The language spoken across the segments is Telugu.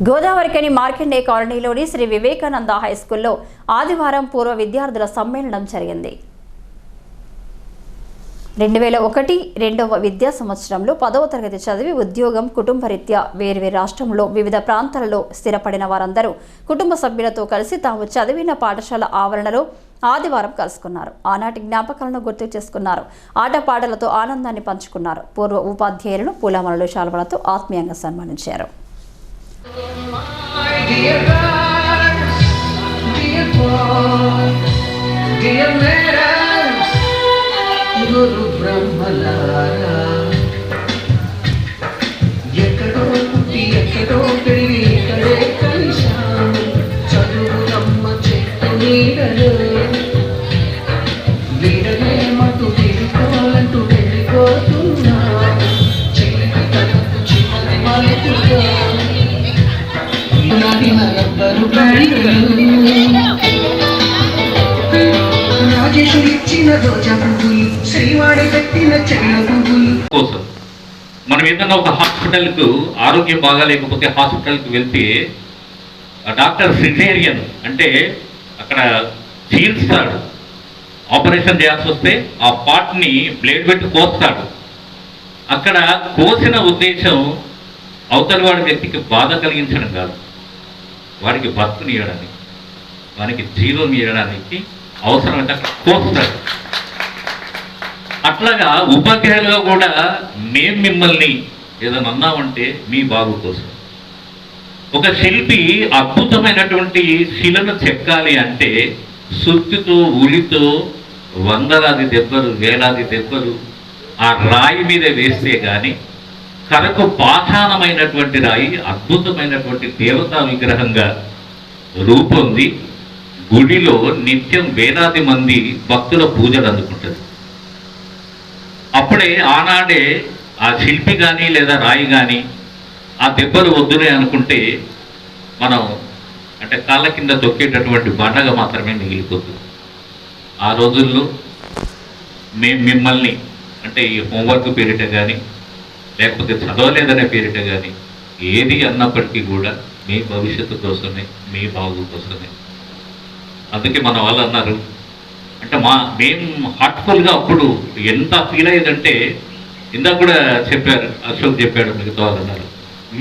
గోదావరికని మార్కండే కాలనీలోని శ్రీ వివేకానంద హై స్కూల్లో ఆదివారం పూర్వ విద్యార్థుల సమ్మేళనం జరిగింది. 2001-2వ విద్యా సంవత్సరంలో 10వ తరగతి చదివి ఉద్యోగం, కుటుంబరీత్యా వేర్వేరు రాష్ట్రంలో వివిధ ప్రాంతాలలో స్థిరపడిన వారందరూ కుటుంబ సభ్యులతో కలిసి తాము చదివిన పాఠశాల ఆవరణలో ఆదివారం కలుసుకున్నారు. ఆనాటి జ్ఞాపకాలను గుర్తు చేసుకున్నారు. ఆటపాటలతో ఆనందాన్ని పంచుకున్నారు. పూర్వ ఉపాధ్యాయులను పూలమాలలు, శాలువాలతో ఆత్మీయంగా సన్మానించారు. గురు బ్రహ్మలారా ఎక్కడో పుట్టి ఎక్కడో పెరిగి ఇక్కడే కలిశాము. చదువులమ్మ చెట్టు నీడలో వీడలే మటు వెళ్ళిపోవాలంటూ వెళ్ళిపోతున్నాము. చెల్లికి తనకు చిన్నది మలుపుగా నాటిన రబ్బరు బ్యాండ్లు మనం ఏదైనా ఒక హాస్పిటల్కు ఆరోగ్యం బాగాలేకపోతే హాస్పిటల్కి వెళ్తే డాక్టర్ సిజేరియన్ అంటే అక్కడ చీల్స్తాడు. ఆపరేషన్ చేయాల్సి వస్తే ఆ పార్ట్ని బ్లేడ్ పెట్టి కోస్తాడు. అక్కడ కోసిన ఉద్దేశం అవతలి వాడి వ్యక్తికి బాధ కలిగించడం కాదు, వాడికి బతుకుని ఇవ్వడానికి, వానికి జీవం ఇవ్వడానికి అవసరమైతే కోస్తాడు. అట్లాగా ఉపాధ్యాయులుగా కూడా మేము మిమ్మల్ని ఏదైనా అన్నామంటే మీ బాగు కోసం. ఒక శిల్పి అద్భుతమైనటువంటి శిలను చెక్కాలి అంటే సుత్తితో, ఉలితో వందలాది దెబ్బలు, వేలాది దెబ్బలు ఆ రాయి మీద వేస్తే కానీ కరకు పాషాణమైనటువంటి రాయి అద్భుతమైనటువంటి దేవతా విగ్రహంగా రూపొంది గుడిలో నిత్యం వేలాది మంది భక్తుల పూజలు అందుకుంటుంది. అప్పుడే ఆనాడే ఆ శిల్పి కానీ లేదా రాయి కానీ ఆ దెబ్బలు వద్దునే అనుకుంటే మనం అంటే కాళ్ళ కింద తొక్కేటటువంటి బండగా మాత్రమే మిగిలిపోతుంది. ఆ రోజుల్లో మేము మిమ్మల్ని అంటే ఈ హోంవర్క్ పేరిట కానీ లేకపోతే చదవలేదనే పేరిట కానీ ఏది అన్నప్పటికీ కూడా మీ భవిష్యత్తు కోసమే, మీ బాగు కోసమే. అందుకే మన వాళ్ళు అన్నారు అంటే మేము హార్ట్ఫుల్గా అప్పుడు ఎంత ఫీల్ అయ్యేదంటే ఇందాక కూడా చెప్పారు, అశోక్ చెప్పాడు, మిగతా వాళ్ళు అన్నారు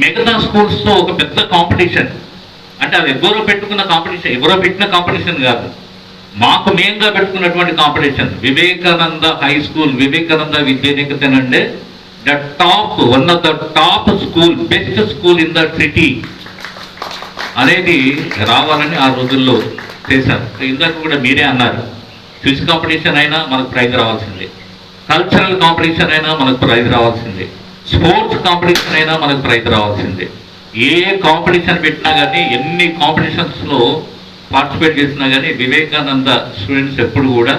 మిగతా స్కూల్స్తో ఒక పెద్ద కాంపిటీషన్. అంటే అది ఎవరో పెట్టుకున్న కాంపిటీషన్, ఎవరో పెట్టిన కాంపిటీషన్ కాదు, మాకు మేంగా పెట్టుకున్నటువంటి competition. Vivekananda high school, Vivekananda Vidyaniketan అంటే the top, one of the top school, best school in the city అనేది రావాలని ఆ రోజుల్లో చేశారు. ఇందాక కూడా మీరే అన్నారు, క్విజ్ కాంపిటీషన్ అయినా మనకు ప్రైజ్ రావాల్సిందే, కల్చరల్ కాంపిటీషన్ అయినా మనకు ప్రైజ్ రావాల్సిందే, స్పోర్ట్స్ కాంపిటీషన్ అయినా మనకు ప్రైజ్ రావాల్సిందే. ఏ కాంపిటీషన్ పెట్టినా కానీ, ఎన్ని కాంపిటీషన్స్లో పార్టిసిపేట్ చేసినా కానీ వివేకానంద స్టూడెంట్స్ ఎప్పుడు కూడా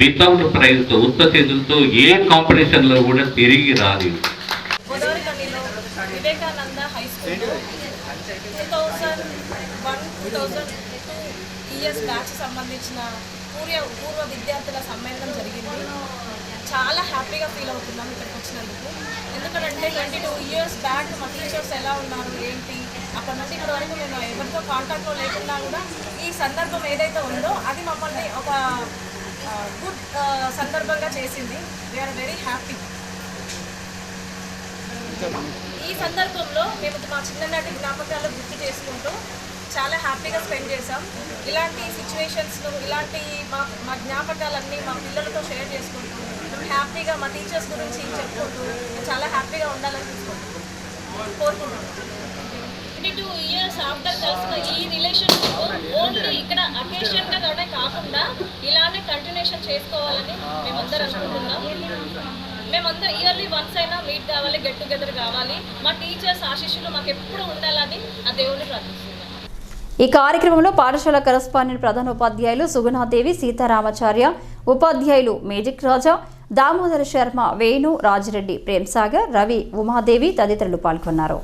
వితౌట్ ప్రైజ్తో, ఉత్త చేతులతో ఏ కాంపిటీషన్లో కూడా తిరిగి రాలేదు. Vivekananda high school 2001-2002 years batch సంబంధించిన పూర్వ విద్యార్థుల సమ్మేళనం జరిగింది. చాలా హ్యాపీగా ఫీల్ అవుతున్నాం ఇక్కడికి వచ్చినందుకు. ఎందుకంటే 22 ఇయర్స్ బ్యాక్ మా టీచర్స్ ఎలా ఉన్నారు ఏంటి, అక్కడ నుండి ఇక్కడ వరకు మేము ఎవరితో కాంటాక్ట్లో లేకుండా కూడా ఈ సందర్భం ఏదైతే ఉందో అది మమ్మల్ని ఒక గుడ్ సందర్భంగా చేసింది. We are very happy. ఈ సందర్భంలో మేము మా చిన్ననాటి జ్ఞాపకాలు గుర్తు చేసుకుంటూ చాలా హ్యాపీగా స్పెండ్ చేసాం. ఇలాంటి సిచ్యువేషన్స్ను, ఇలాంటి మా జ్ఞాపకాలన్నీ మా పిల్లలతో షేర్ చేసుకుంటూ హ్యాపీగా మా టీచర్స్ గురించి చెప్పుకుంటూ చాలా హ్యాపీగా ఉండాలని కోరుకుంటున్నాం. 22 ఇయర్స్ ఆఫ్టర్ కలిసిన ఈ రిలేషన్షిప్ ఓన్లీ ఇక్కడ అకేషన్గానే కాకుండా ఇలానే కంటిన్యూషన్ చేసుకోవాలని మేమందరం అనుకుంటున్నాం. మేమందరం ఇయర్లీ వన్స్ అయినా మీట్ కావాలి, గెట్ టుగెదర్ కావాలి. మా టీచర్స్ ఆశీస్సులు మాకు ఎప్పుడు ఉండాలని ఆ దేవుని ప్రార్థిస్తున్నాం. ఈ కార్యక్రమంలో పాఠశాల కరస్పాండెంట్ ప్రధానోపాధ్యాయులు సుగుణాదేవి, సీతారామాచార్య, ఉపాధ్యాయులు మేజిక్ రాజా, దామోదర శర్మ, వేణు, రాజిరెడ్డి, ప్రేమ్సాగర్, రవి, ఉమాదేవి తదితరులు పాల్గొన్నారు.